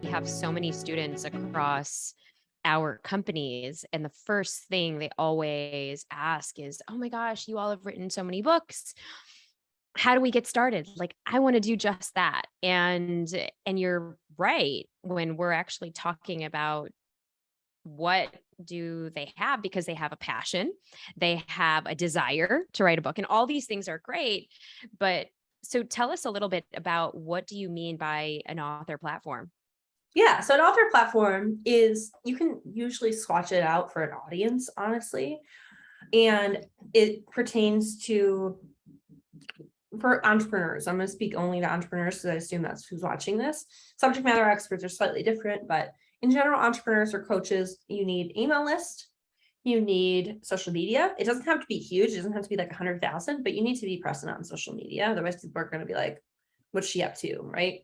have so many students across our companies, and the first thing they always ask is, "Oh my gosh, you all have written so many books. How do we get started? Like, I want to do just that." And you're right when we're actually talking about what do they have, because they have a passion, they have a desire to write a book, and all these things are great. But so tell us a little bit about, what do you mean by an author platform? Yeah, so an author platform is, you can usually swatch it out for an audience, honestly. And it pertains to, for entrepreneurs. I'm going to speak only to entrepreneurs because I assume that's who's watching this. Subject matter experts are slightly different, but in general, entrepreneurs or coaches, you need email list, you need social media. It doesn't have to be huge. It doesn't have to be like 100,000, but you need to be present on social media. Otherwise, people are going to be like, what's she up to, right?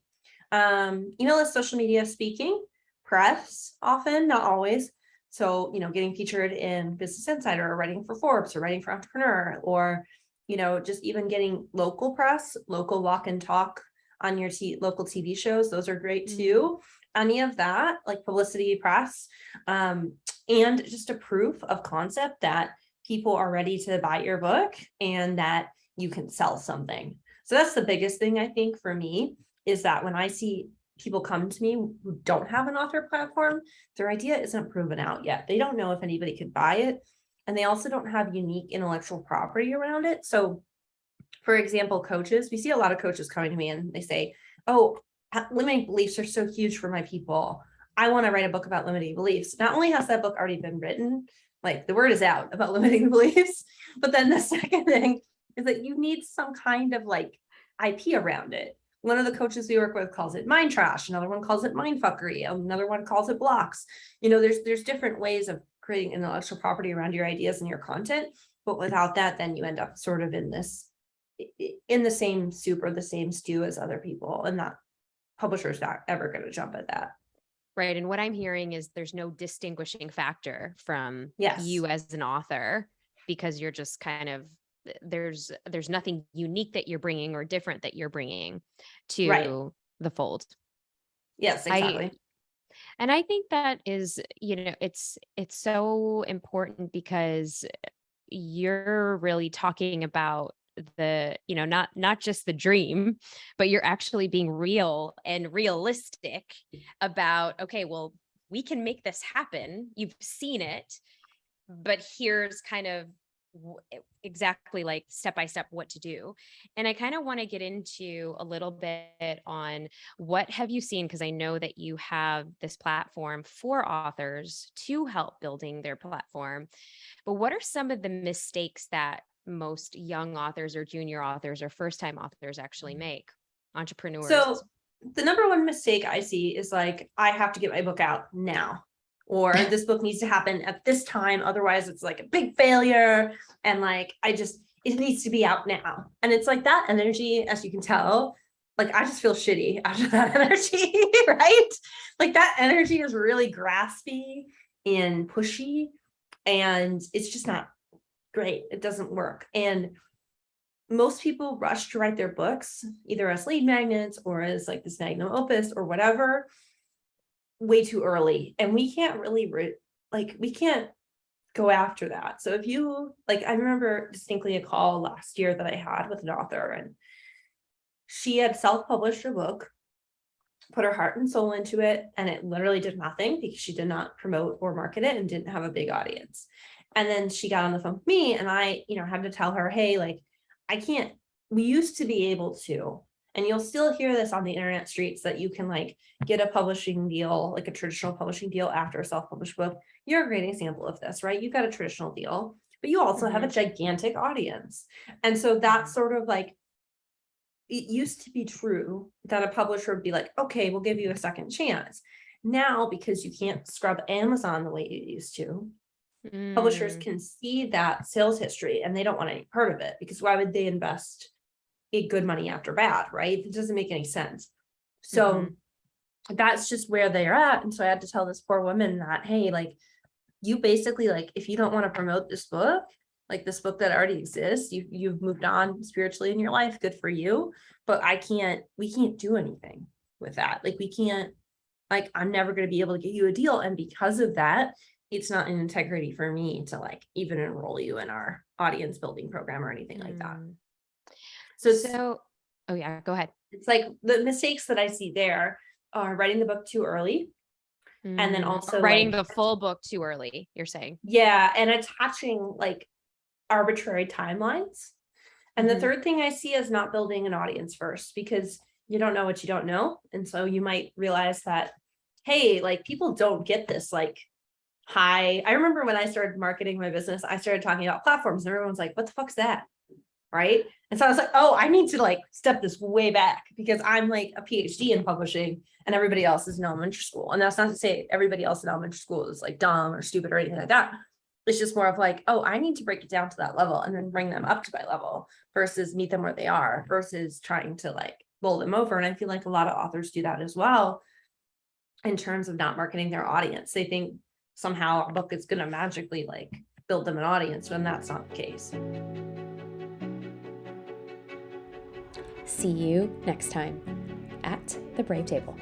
Email list, social media, speaking, press, often, not always. So, getting featured in Business Insider, or writing for Forbes, or writing for Entrepreneur, or, just even getting local press, local walk and talk on your local TV shows. Those are great too. Any of that, like publicity, press, and just a proof of concept that people are ready to buy your book and that you can sell something. So that's the biggest thing, I think, for me, is that when I see people come to me who don't have an author platform, their idea isn't proven out yet. They don't know if anybody could buy it. And they also don't have unique intellectual property around it. So, for example, coaches, we see a lot of coaches coming to me and they say, "Oh, limiting beliefs are so huge for my people. I want to write a book about limiting beliefs." Not only has that book already been written, like the word is out about limiting beliefs, but then the second thing is that you need some kind of like IP around it. One of the coaches we work with calls it mind trash. Another one calls it mind fuckery. Another one calls it blocks. There's different ways of creating intellectual property around your ideas and your content. But without that, then you end up sort of in the same soup or the same stew as other people. And that publisher's not ever going to jump at that. Right. And what I'm hearing is there's no distinguishing factor from Yes. you as an author, because you're just kind of, there's nothing unique that you're bringing or different that you're bringing Right. to the fold. Yes, exactly. And I think that is, it's so important, because you're really talking about not just the dream, but you're actually being real and realistic about, okay, well, we can make this happen. You've seen it, but here's kind of exactly, like, step by step, what to do. And I kind of want to get into a little bit on, what have you seen, because I know that you have this platform for authors to help building their platform, but what are some of the mistakes that most young authors or junior authors or first time authors actually make, entrepreneurs? So the number one mistake I see is like, I have to get my book out now, or this book needs to happen at this time. Otherwise it's like a big failure. And like, it needs to be out now. And it's like that energy, as you can tell, like I just feel shitty after that energy, right? Like that energy is really graspy and pushy, and it's just not great. It doesn't work. And most people rush to write their books, either as lead magnets or as like this magnum opus or whatever, way too early. And we can't really we can't go after that. So if you like, I remember distinctly a call last year that I had with an author, and she had self-published her book, put her heart and soul into it, and it literally did nothing because she did not promote or market it and didn't have a big audience. And then she got on the phone with me, and I, had to tell her, hey, like, I can't, we used to be able to, and you'll still hear this on the internet streets, that you can like get a publishing deal, like a traditional publishing deal after a self-published book. You're a great example of this, right? You got a traditional deal, but you also have a gigantic audience. And so that's sort of like, it used to be true that a publisher would be like, okay, we'll give you a second chance. Now, because you can't scrub Amazon the way you used to, publishers can see that sales history and they don't want any part of it, because why would they invest good money after bad, right? It doesn't make any sense. So that's just where they're at. And so I had to tell this poor woman that, hey, like, you basically, like, if you don't want to promote this book, like this book that already exists, you've moved on spiritually in your life, good for you. But we can't do anything with that. Like, we can't like, I'm never going to be able to get you a deal. And because of that, it's not an integrity for me to like even enroll you in our audience building program or anything like that. Mm. So So, oh yeah, go ahead. it's like the mistakes that I see there are writing the book too early. And then Or also writing like, the full book too early, you're saying. yeah, and attaching like arbitrary timelines. And the Mhm. third thing I see is not building an audience first, because you don't know what you don't know. And so you might realize that, hey, like people don't get this. Like, hi. I remember when I started marketing my business, I started talking about platforms and everyone's like, what the fuck's that? Right. And so I was like, oh, I need to like step this way back because I'm like a PhD in publishing and everybody else is in elementary school. And that's not to say everybody else in elementary school is like dumb or stupid or anything like that. It's just more of like, oh, I need to break it down to that level and then bring them up to my level versus meet them where they are versus trying to like bowl them over. And I feel like a lot of authors do that as well in terms of not marketing their audience. They think somehow a book is going to magically like build them an audience when that's not the case. See you next time at the Brave Table.